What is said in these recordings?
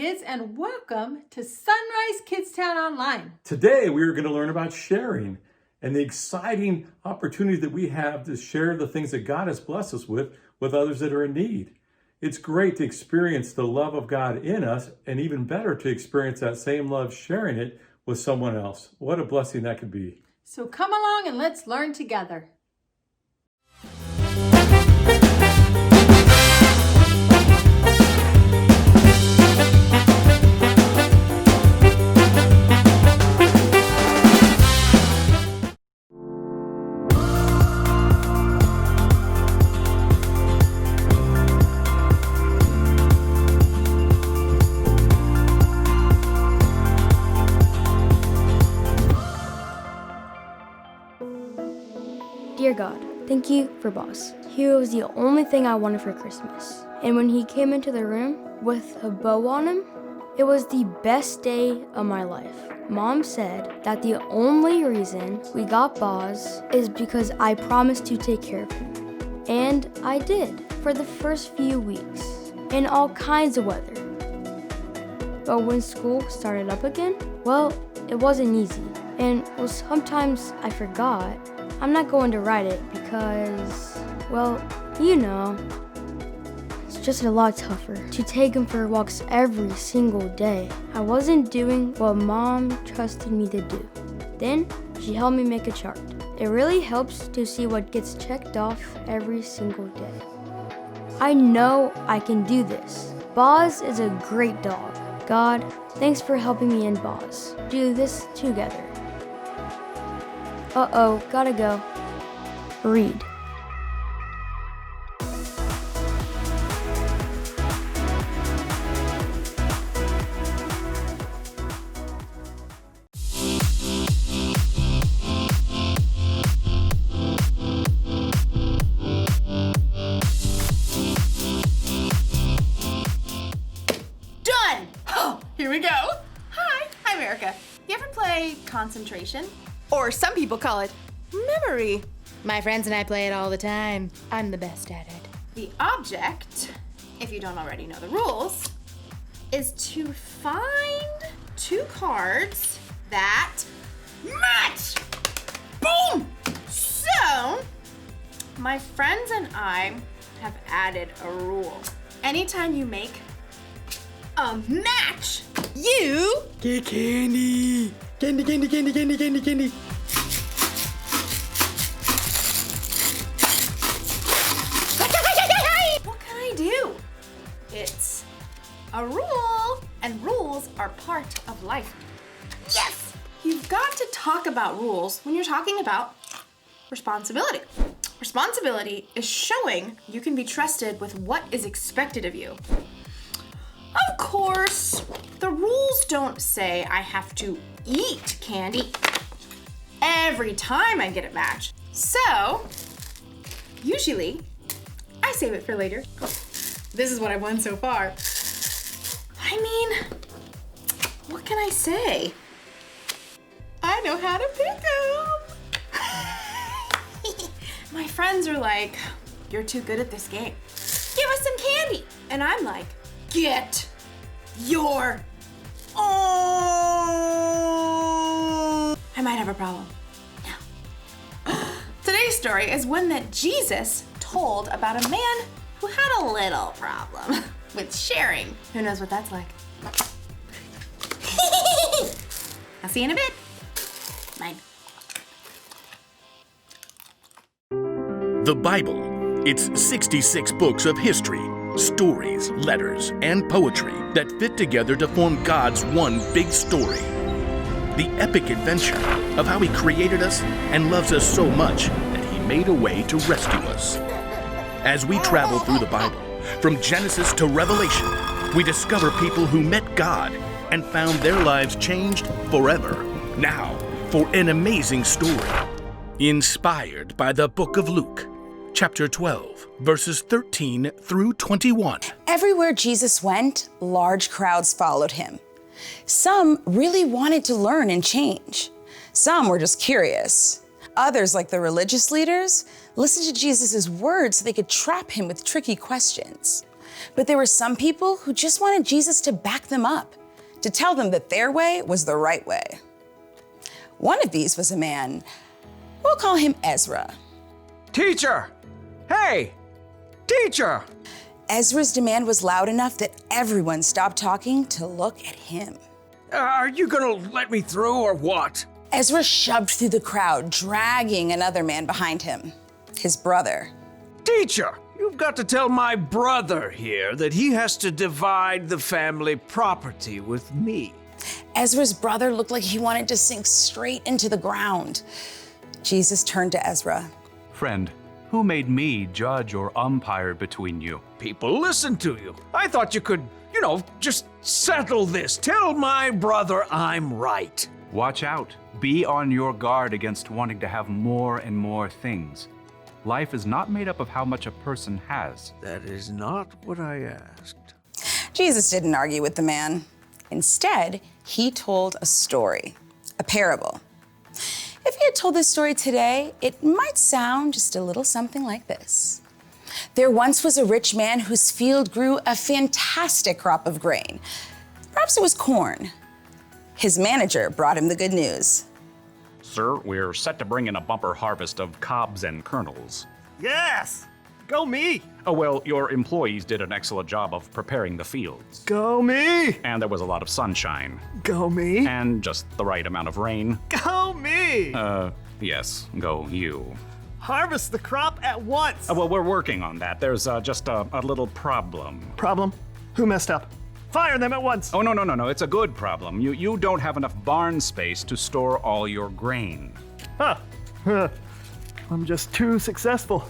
kids, and welcome to Sunrise Kidstown Online. Today we are going to learn about sharing and the exciting opportunity that we have to share the things that God has blessed us with others that are in need. It's great to experience the love of God in us, and even better to experience that same love sharing it with someone else. What a blessing that could be. So come along and let's learn together. Dear God, thank you for Boss. He was the only thing I wanted for Christmas. And when he came into the room with a bow on him, it was the best day of my life. Mom said that the only reason we got Boz is because I promised to take care of him. And I did for the first few weeks, in all kinds of weather. But when school started up again, well, it wasn't easy. And sometimes I forgot. I'm not going to write it because, well, you know, it's just a lot tougher to take him for walks every single day. I wasn't doing what Mom trusted me to do. Then she helped me make a chart. It really helps to see what gets checked off every single day. I know I can do this. Boz is a great dog. God, thanks for helping me and Boz do this together. Uh-oh, gotta go. Read. Done! Oh, here we go. Hi, I'm Ericka. You ever play concentration? Or some people call it memory. My friends and I play it all the time. I'm the best at it. The object, if you don't already know the rules, is to find two cards that match. Boom! So, my friends and I have added a rule. Anytime you make a match, you get candy. Candy, candy, candy, candy, candy, candy. What can I do? It's a rule, and rules are part of life. Yes! You've got to talk about rules when you're talking about responsibility. Responsibility is showing you can be trusted with what is expected of you. Of course, the rules don't say I have to eat candy every time I get a match. So, usually, I save it for later. This is what I've won so far. I mean, what can I say? I know how to pick them. My friends are like, you're too good at this game. Give us some candy. And I'm like, get your own. I might have a problem. No. Today's story is one that Jesus told about a man who had a little problem with sharing. Who knows what that's like? I'll see you in a bit. Bye. The Bible. It's 66 books of history, stories, letters, and poetry that fit together to form God's one big story. The epic adventure of how He created us and loves us so much that He made a way to rescue us. As we travel through the Bible, from Genesis to Revelation, we discover people who met God and found their lives changed forever. Now, for an amazing story, inspired by the book of Luke, chapter 12, verses 13 through 21. Everywhere Jesus went, large crowds followed him. Some really wanted to learn and change. Some were just curious. Others, like the religious leaders, listened to Jesus' words so they could trap him with tricky questions. But there were some people who just wanted Jesus to back them up, to tell them that their way was the right way. One of these was a man, we'll call him Ezra. Teacher! Hey! Teacher! Ezra's demand was loud enough that everyone stopped talking to look at him. Are you gonna let me through or what? Ezra shoved through the crowd, dragging another man behind him, his brother. Teacher, you've got to tell my brother here that he has to divide the family property with me. Ezra's brother looked like he wanted to sink straight into the ground. Jesus turned to Ezra. Friend, who made me judge or umpire between you? People listen to you. I thought you could, just settle this. Tell my brother I'm right. Watch out. Be on your guard against wanting to have more and more things. Life is not made up of how much a person has. That is not what I asked. Jesus didn't argue with the man. Instead, he told a story, a parable. If he had told this story today, it might sound just a little something like this. There once was a rich man whose field grew a fantastic crop of grain. Perhaps it was corn. His manager brought him the good news. Sir, we're set to bring in a bumper harvest of cobs and kernels. Yes! Go me! Oh, well, your employees did an excellent job of preparing the fields. Go me! And there was a lot of sunshine. Go me! And just the right amount of rain. Go me! Yes, go you. Harvest the crop at once! Well, we're working on that. There's just a little problem. Problem? Who messed up? Fire them at once! Oh, no. It's a good problem. You don't have enough barn space to store all your grain. I'm just too successful.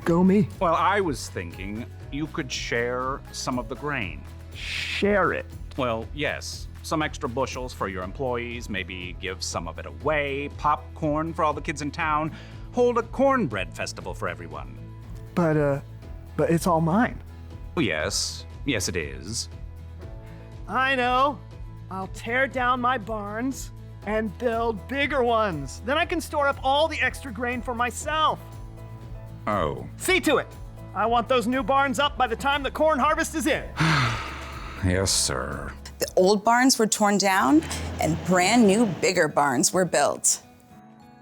Go me. Well, I was thinking you could share some of the grain. Share it? Well, yes. Some extra bushels for your employees, maybe give some of it away, popcorn for all the kids in town, hold a cornbread festival for everyone. But it's all mine. Oh, yes. Yes, it is. I know. I'll tear down my barns and build bigger ones. Then I can store up all the extra grain for myself. Oh. See to it. I want those new barns up by the time the corn harvest is in. Yes, sir. The old barns were torn down and brand new, bigger barns were built.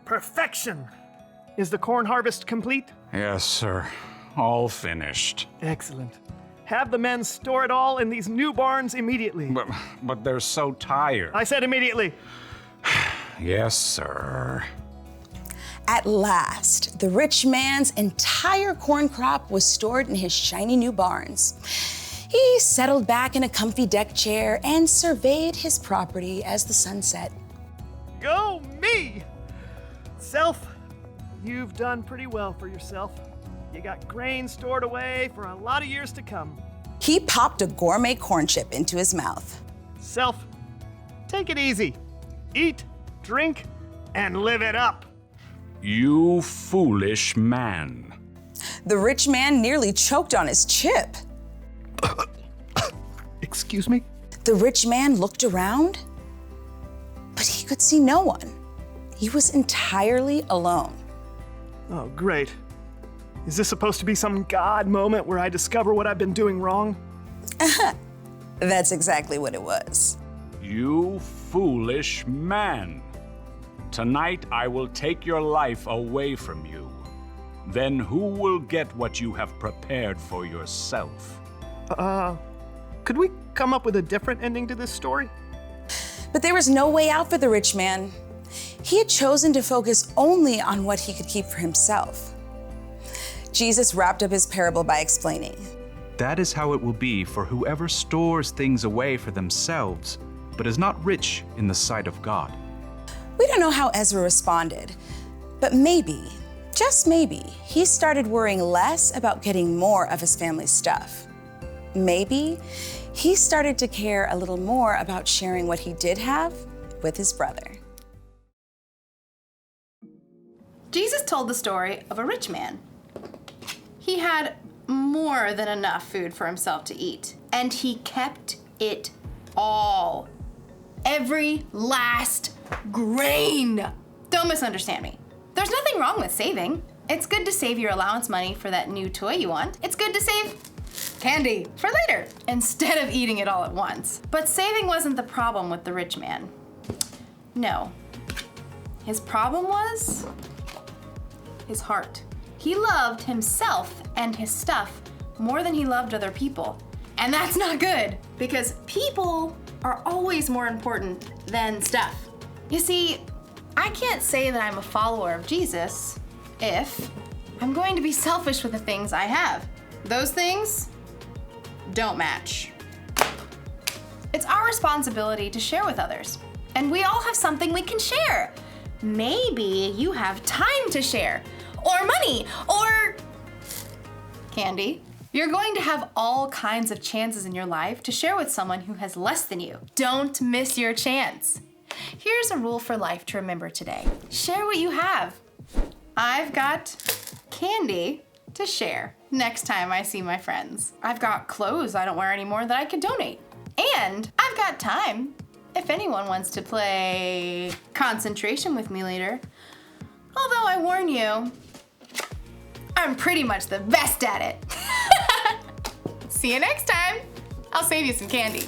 Perfection. Is the corn harvest complete? Yes, sir. All finished. Excellent. Have the men store it all in these new barns immediately. But they're so tired. I said immediately. Yes, sir. At last, the rich man's entire corn crop was stored in his shiny new barns. He settled back in a comfy deck chair and surveyed his property as the sun set. Go me! Self, you've done pretty well for yourself. You got grain stored away for a lot of years to come. He popped a gourmet corn chip into his mouth. Self, take it easy. Eat, drink, and live it up. You foolish man. The rich man nearly choked on his chip. Excuse me? The rich man looked around, but he could see no one. He was entirely alone. Oh, great. Is this supposed to be some God moment where I discover what I've been doing wrong? That's exactly what it was. You foolish man. Tonight I will take your life away from you. Then who will get what you have prepared for yourself? Could we come up with a different ending to this story? But there was no way out for the rich man. He had chosen to focus only on what he could keep for himself. Jesus wrapped up his parable by explaining. That is how it will be for whoever stores things away for themselves, but is not rich in the sight of God. We don't know how Ezra responded, but maybe, just maybe, he started worrying less about getting more of his family's stuff. Maybe he started to care a little more about sharing what he did have with his brother. Jesus told the story of a rich man. He had more than enough food for himself to eat, and he kept it all. Every last grain. Don't misunderstand me. There's nothing wrong with saving. It's good to save your allowance money for that new toy you want. It's good to save candy for later instead of eating it all at once. But saving wasn't the problem with the rich man. No. His problem was his heart. He loved himself and his stuff more than he loved other people. And that's not good, because people are always more important than stuff. You see, I can't say that I'm a follower of Jesus if I'm going to be selfish with the things I have. Those things don't match. It's our responsibility to share with others, and we all have something we can share. Maybe you have time to share, or money, or candy. You're going to have all kinds of chances in your life to share with someone who has less than you. Don't miss your chance. Here's a rule for life to remember today. Share what you have. I've got candy to share next time I see my friends. I've got clothes I don't wear anymore that I could donate. And I've got time if anyone wants to play concentration with me later. Although I warn you, I'm pretty much the best at it. See you next time. I'll save you some candy.